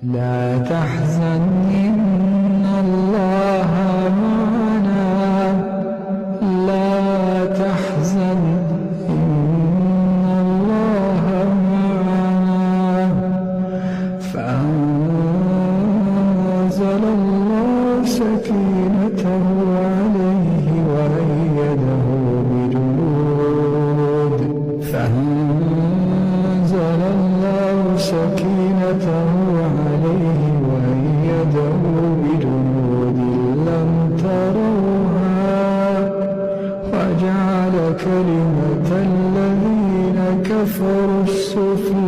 لا تحزن إن الله معنا، لا تحزن إن الله معنا. فأنزل الله سكينته عليه وأيده بجنود، فأنزل الله سكينته عليه وأيده بجنود لم تروها، وجعل كلمة الذين كفروا السفلى